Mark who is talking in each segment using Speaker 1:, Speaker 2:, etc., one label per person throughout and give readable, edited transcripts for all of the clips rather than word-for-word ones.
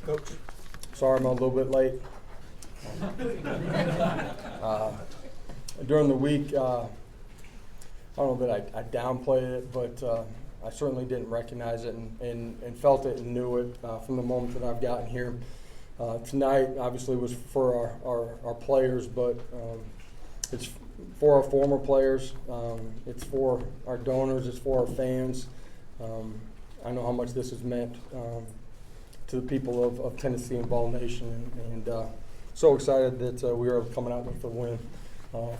Speaker 1: Coach, sorry I'm a little bit late. During the week, I don't know that I downplayed it, but I certainly didn't recognize it and felt it and knew it from the moment that I've gotten here. Tonight, obviously, was for our players, but it's for our former players. It's for our donors. It's for our fans. I know how much this has meant to the people of Tennessee and Vol Nation, and so excited that we were coming out with the win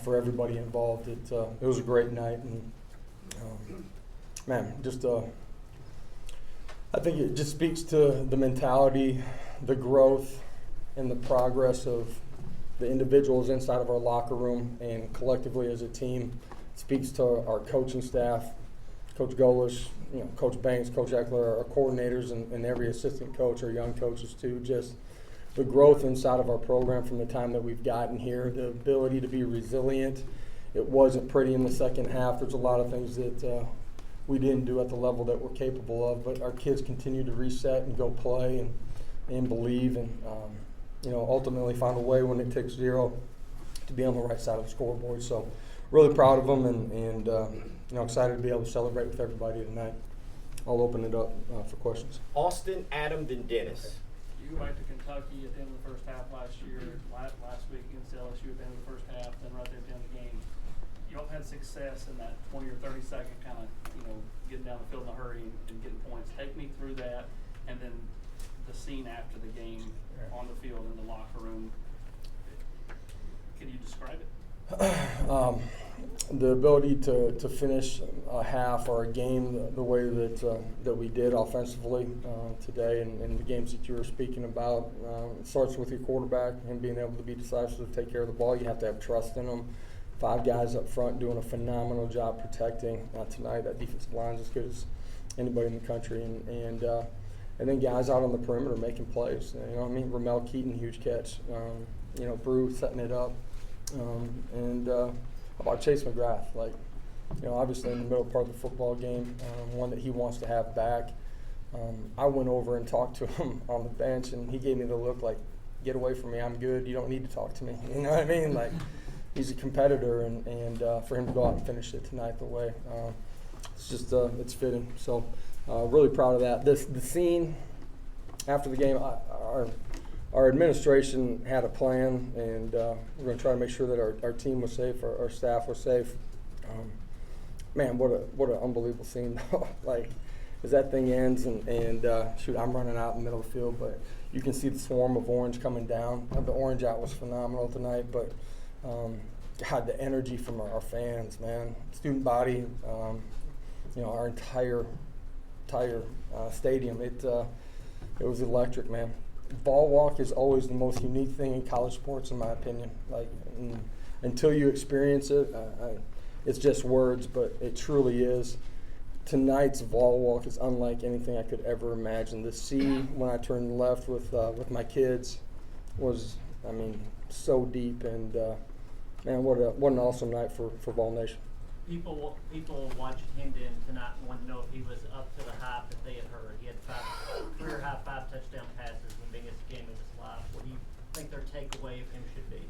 Speaker 1: for everybody involved. It was a great night, and man, just I think it just speaks to the mentality, the growth, and the progress of the individuals inside of our locker room and collectively as a team. It speaks to our coaching staff, Coach Golish, Coach Banks, Coach Eckler, our coordinators, and every assistant coach, our young coaches too. Just the growth inside of our program from the time that we've gotten here, the ability to be resilient. It wasn't pretty in the second half. There's a lot of things that we didn't do at the level that we're capable of, but our kids continue to reset and go play and believe, and ultimately find a way when it takes zero to be on the right side of the scoreboard. So really proud of them, and excited to be able to celebrate with everybody tonight. I'll open it up for questions.
Speaker 2: Austin, Adam, then Dennis.
Speaker 3: Okay. You went to Kentucky at the end of the first half last year, last week against LSU at the end of the first half, then right there at the end of the game. You all had success in that 20 or 30 second kind of, getting down the field in a hurry and getting points. Take me through that, and then the scene after the game on the field in the locker room. Can you describe it?
Speaker 1: The ability to finish a half or a game the way that we did offensively today, and the games that you were speaking about, it starts with your quarterback and being able to be decisive to take care of the ball. You have to have trust in them. 5 guys up front doing a phenomenal job protecting tonight. That defensive line is as good as anybody in the country, and then guys out on the perimeter making plays. Ramel Keaton, huge catch. Brew setting it up. How about Chase McGrath? Obviously in the middle part of the football game, one that he wants to have back. I went over and talked to him on the bench, and he gave me the look like, get away from me, I'm good, you don't need to talk to me. You know what I mean? He's a competitor, and for him to go out and finish it tonight the way, it's just, it's fitting. So really proud of that. The scene after the game, our administration had a plan, and we're going to try to make sure that our team was safe, our staff was safe. Man, what an unbelievable scene! As that thing ends, and shoot, I'm running out in the middle of the field, but you can see the swarm of orange coming down. The orange out was phenomenal tonight, but God, the energy from our fans, man, student body, our entire stadium, it was electric, man. Ball walk is always the most unique thing in college sports, in my opinion. Until you experience it, it's just words, but it truly is. Tonight's ball walk is unlike anything I could ever imagine. The sea, when I turned left with my kids, was, so deep, and man, what an awesome night for Vol Nation.
Speaker 4: People watching him tonight want to know if he was up to the hype that they had heard. He had 5 touchdown passes in the biggest game of his life. What do you think their takeaway of him should be?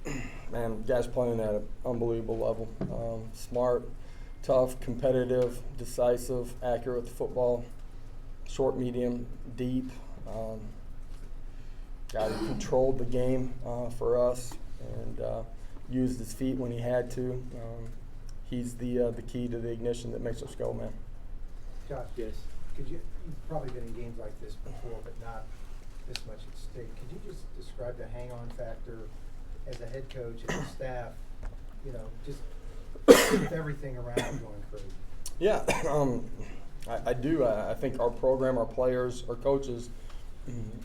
Speaker 1: Man, guy's playing at an unbelievable level. Smart, tough, competitive, decisive, accurate with the football, short, medium, deep. Guy who controlled the game for us and used his feet when he had to. He's the key to the ignition that makes us go, man.
Speaker 5: Josh,
Speaker 2: Yes.
Speaker 5: you've probably been in games like this before, but not this much at stake. Could you just describe the hang-on factor as a head coach and the staff, just with everything around going crazy?
Speaker 1: Yeah, I do. I think our program, our players, our coaches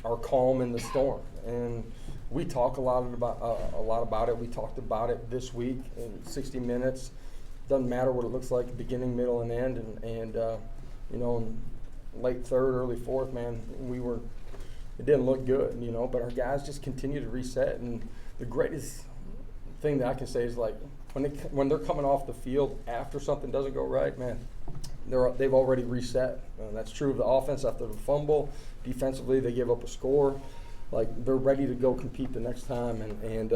Speaker 1: are calm in the storm, and we talk a lot about it. We talked about it this week in 60 minutes. Doesn't matter what it looks like, beginning, middle, and end, and in late third, early fourth, man, it didn't look good, but our guys just continue to reset. And the greatest thing that I can say is when they're coming off the field after something doesn't go right, man, they've already reset. That's true of the offense after the fumble. Defensively, they give up a score. like they're ready to go compete the next time, and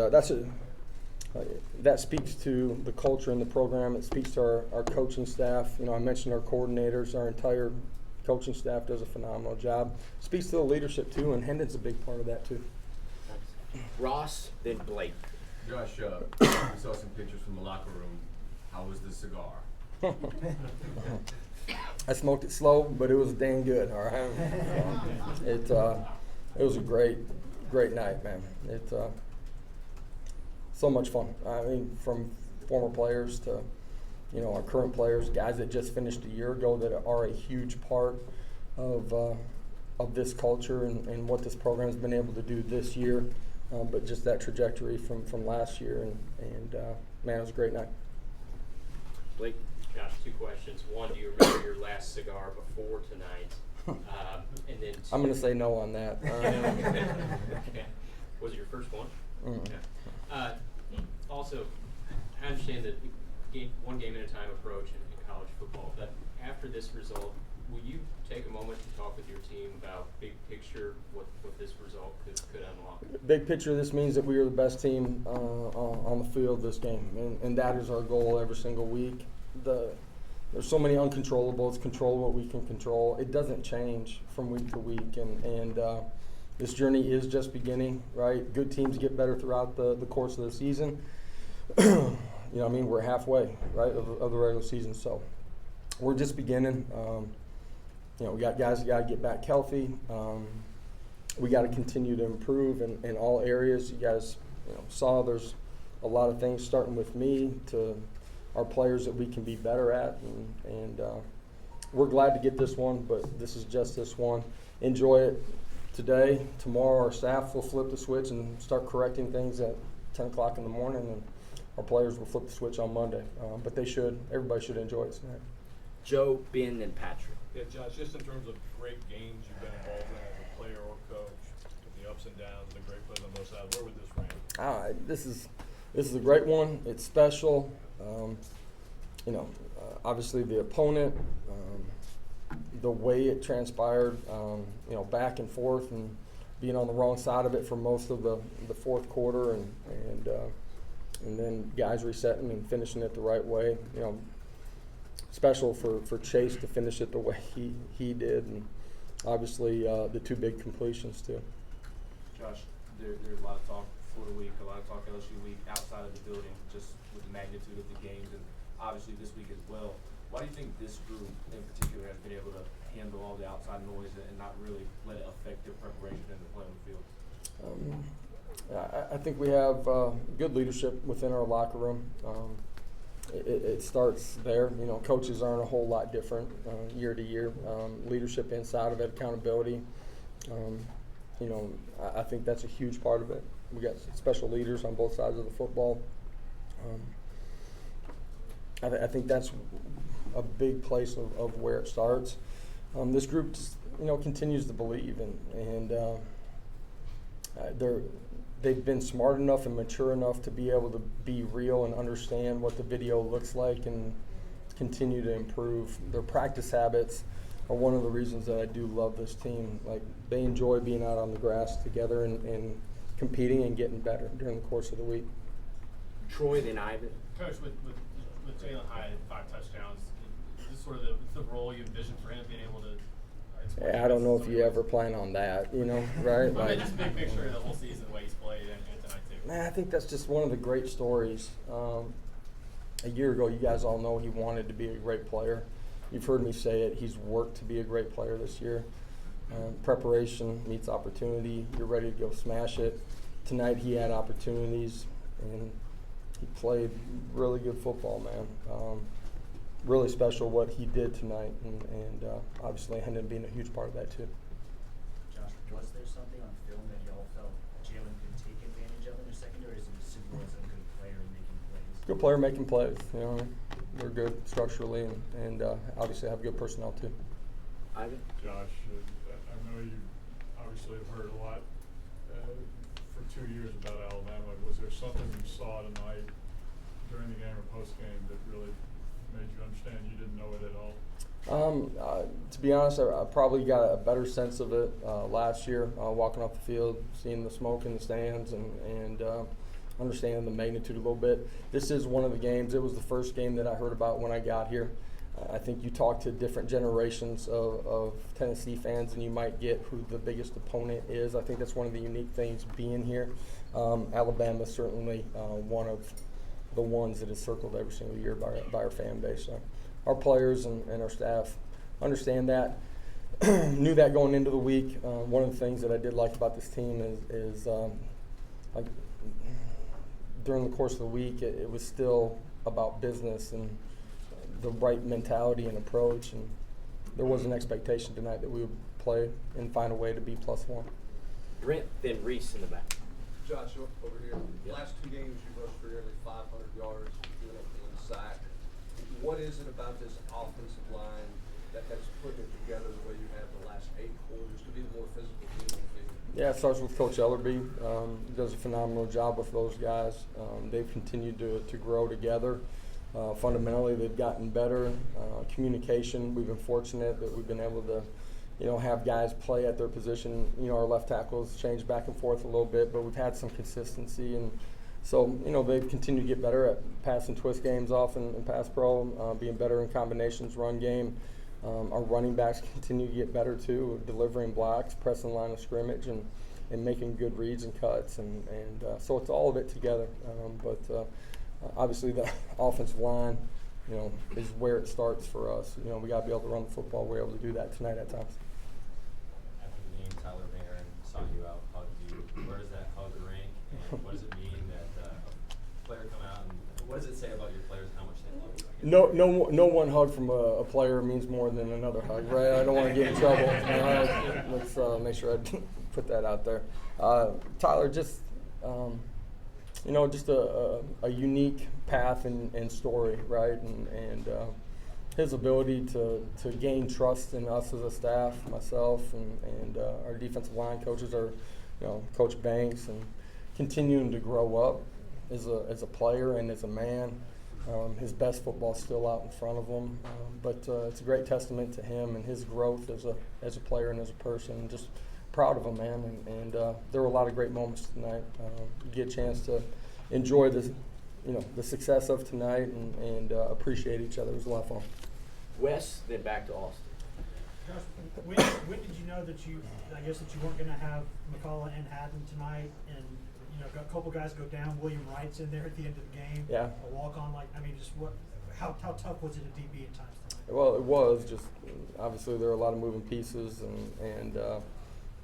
Speaker 1: that speaks to the culture in the program. It speaks to our coaching staff. You know, I mentioned our coordinators. Our entire coaching staff does a phenomenal job. Speaks to the leadership too, and Hendon's a big part of that too.
Speaker 2: Ross, then Blake.
Speaker 6: Josh, we saw some pictures from the locker room. How was the cigar?
Speaker 1: I smoked it slow, but it was dang good. All right, it was a great night, man. So much fun. I mean, from former players to, you know, our current players, guys that just finished a year ago that are a huge part of this culture and what this program has been able to do this year. But just that trajectory from last year, and man, it was a great night.
Speaker 2: Blake.
Speaker 7: Josh, 2 questions. One, do you remember your last cigar before tonight? And then 2,
Speaker 1: I'm going to say no on that.
Speaker 7: okay. Was it your first one? Okay. Also, I understand that one game at a time approach in college football, but after this result, will you take a moment to talk with your team about big picture, what this result could unlock?
Speaker 1: Big picture, this means that we are the best team on the field this game, and that is our goal every single week. There's so many uncontrollables. Control what we can control. It doesn't change from week to week, and this journey is just beginning, right? Good teams get better throughout the course of the season. You know, I mean, we're halfway, right, of the regular season, so we're just beginning. You know, we got guys that got to get back healthy. We got to continue to improve in all areas. You guys, you know, saw there's a lot of things starting with me to our players that we can be better at, and we're glad to get this one, but this is just this one. Enjoy it today. Tomorrow our staff will flip the switch and start correcting things at 10 o'clock in the morning, and our players will flip the switch on Monday. But everybody should enjoy it tonight.
Speaker 2: Joe, Ben, and Patrick.
Speaker 8: Yeah, Josh, just in terms of great games you've been involved in as a player or coach, the ups and downs, the great plays on both sides, where would this rank?
Speaker 1: This is a great one. It's special. You know, obviously the opponent, the way it transpired, you know, back and forth and being on the wrong side of it for most of the fourth quarter, and then guys resetting and finishing it the right way. You know, special for Chase to finish it the way he did, and obviously the 2 big completions too.
Speaker 9: Josh, there's a lot of talk Florida week, a lot of talk LSU week outside of the building, just with the magnitude of the games, and obviously this week as well. Why do you think this group in particular has been able to handle all the outside noise and not really let it affect their preparation and the play on the field?
Speaker 1: I think we have good leadership within our locker room. It starts there. You know, coaches aren't a whole lot different year to year. Leadership inside of it, accountability. You know, I think that's a huge part of it. We got special leaders on both sides of the football. I think that's a big place of where it starts. This group, you know, continues to believe, and they've been smart enough and mature enough to be able to be real and understand what the video looks like and continue to improve. Their practice habits are one of the reasons that I do love this team. Like, they enjoy being out on the grass together and competing and getting better during the course of the week.
Speaker 2: Troy, then Ivan.
Speaker 8: Coach, with Jalen Hyatt, 5 touchdowns, is this sort of the role you envision for him being able to?
Speaker 1: I don't know if you ever plan on that, you know, right?
Speaker 8: Well,
Speaker 1: Like,
Speaker 8: just big picture of the whole season, the way he's played, and tonight too.
Speaker 1: man, I think that's just one of the great stories. A year ago, you guys all know he wanted to be a great player. You've heard me say it. He's worked to be a great player this year. Preparation meets opportunity. You're ready to go smash it. Tonight he had opportunities, and he played really good football, man. Really special what he did tonight, and obviously Hendon being a huge part of that too.
Speaker 10: Josh, was there something on film that y'all felt Jalen could take advantage of in the secondary, or is he simply as a good player making plays?
Speaker 1: Good player making plays. You know, they're good structurally, and obviously have good personnel too.
Speaker 2: Ivan.
Speaker 11: Josh, I know you obviously have heard a lot for 2 years about Alabama. Was there something you saw tonight during the game or post game that really made you understand you didn't know it at all?
Speaker 1: To be honest, I probably got a better sense of it last year, walking off the field, seeing the smoke in the stands, and understanding the magnitude a little bit. This is one of the games. It was the first game that I heard about when I got here. I think you talk to different generations of Tennessee fans, and you might get who the biggest opponent is. I think that's one of the unique things being here. Alabama is certainly one of the ones that is circled every single year by our fan base. So our players and our staff understand that. Knew that going into the week. One of the things that I did like about this team is like during the course of the week, it was still about business and the right mentality and approach. And there was an expectation tonight that we would play and find a way to be +1.
Speaker 2: Brent, then Reese in the back.
Speaker 12: Josh, over here.
Speaker 2: Yep.
Speaker 12: Last 2 games, you rushed for nearly 500 yards, giving up 1 sack. What is it about this offensive line that's putting it together the way you have the last 8 quarters to be the more physical team on the field?
Speaker 1: Yeah, it starts with Coach Ellerby. He does a phenomenal job with those guys. They've continued to grow together. Fundamentally, they've gotten better. Communication, we've been fortunate that we've been able to have guys play at their position. Our left tackles changed back and forth a little bit, but we've had some consistency. And so, they've continued to get better at pass and twist games off in pass pro, being better in combinations, run game. Our running backs continue to get better too, delivering blocks, pressing line of scrimmage, and making good reads and cuts. And so it's all of it together. But obviously the offensive line, is where it starts for us. We got to be able to run the football. We're able to do that tonight at times.
Speaker 7: After the game, Tyler Van saw you out, hugged you. Where does that hug rank, and what does it mean that a player come out, and what does it say about your players, how much they love you?
Speaker 1: No one hug from a player means more than another hug, right? I don't want to get in trouble. Let's make sure I put that out there. Tyler, just just a unique path and story, right? And his ability to gain trust in us as a staff, myself, and our defensive line coaches are, Coach Banks, and continuing to grow up as a player and as a man. His best football's still out in front of him, but it's a great testament to him and his growth as a player and as a person. Just proud of him, man. And there were a lot of great moments tonight. You get a chance to enjoy the success of tonight and appreciate each other. It was a lot of fun.
Speaker 2: Wes, then back to Austin.
Speaker 13: Josh, when did you know that you weren't going to have McCullough and Haddon tonight, and a couple guys go down, William Wright's in there at the end of the game,
Speaker 1: Yeah.
Speaker 13: a walk-on, how tough was it at DB at times tonight?
Speaker 1: Well, it was just obviously there were a lot of moving pieces and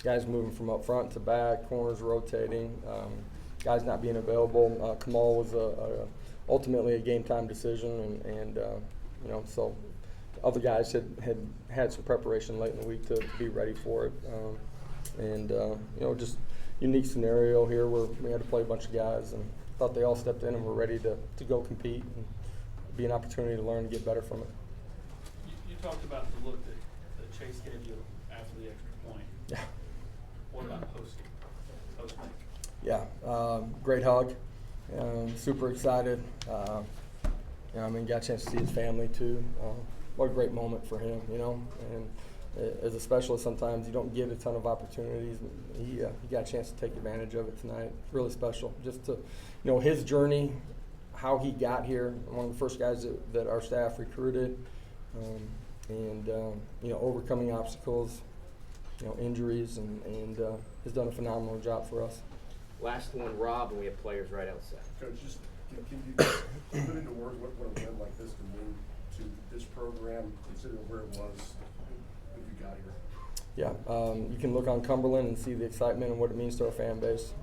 Speaker 1: guys moving from up front to back, corners rotating, guys not being available. Kamal was ultimately a game time decision, and so other guys had some preparation late in the week to be ready for it, just unique scenario here where we had to play a bunch of guys and thought they all stepped in and were ready to go compete and be an opportunity to learn and get better from it.
Speaker 3: You talked about the look that Chase gave you after the extra point.
Speaker 1: Yeah.
Speaker 3: What about post-make?
Speaker 1: Yeah, great hug. Super excited. Got a chance to see his family too. What a great moment for him, And as a specialist, sometimes you don't get a ton of opportunities. He got a chance to take advantage of it tonight. Really special. Just to, his journey, how he got here. One of the first guys that our staff recruited, overcoming obstacles, injuries, and has done a phenomenal job for us.
Speaker 2: Last one, Rob, and we have players right outside.
Speaker 14: Coach, just can you put into words what a win like this can mean to this program, considering where it was when you got here?
Speaker 1: Yeah, you can look on Cumberland and see the excitement and what it means to our fan base.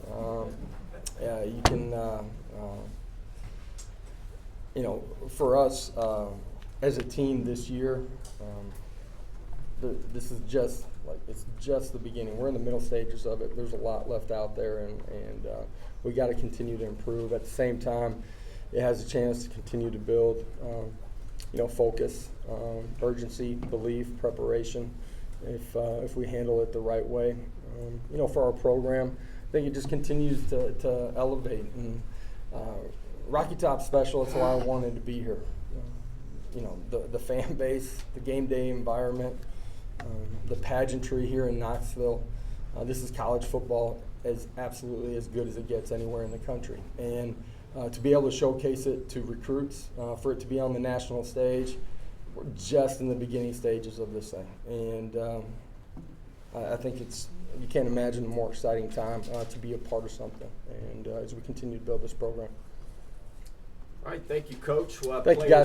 Speaker 1: You can, for us as a team this year, this is it's just the beginning. We're in the middle stages of it. There's a lot left out there, and we got to continue to improve. At the same time, it has a chance to continue to build, focus, urgency, belief, preparation. If we handle it the right way, for our program, I think it just continues to elevate. And Rocky Top special. That's why I wanted to be here. the fan base, the game day environment, the pageantry here in Knoxville. This is college football as absolutely as good as it gets anywhere in the country. And to be able to showcase it to recruits, for it to be on the national stage, we're just in the beginning stages of this thing. And I think you can't imagine a more exciting time to be a part of something. And as we continue to build this program.
Speaker 2: All right, thank you, Coach. We'll have
Speaker 1: Thank you,
Speaker 2: players
Speaker 1: guys.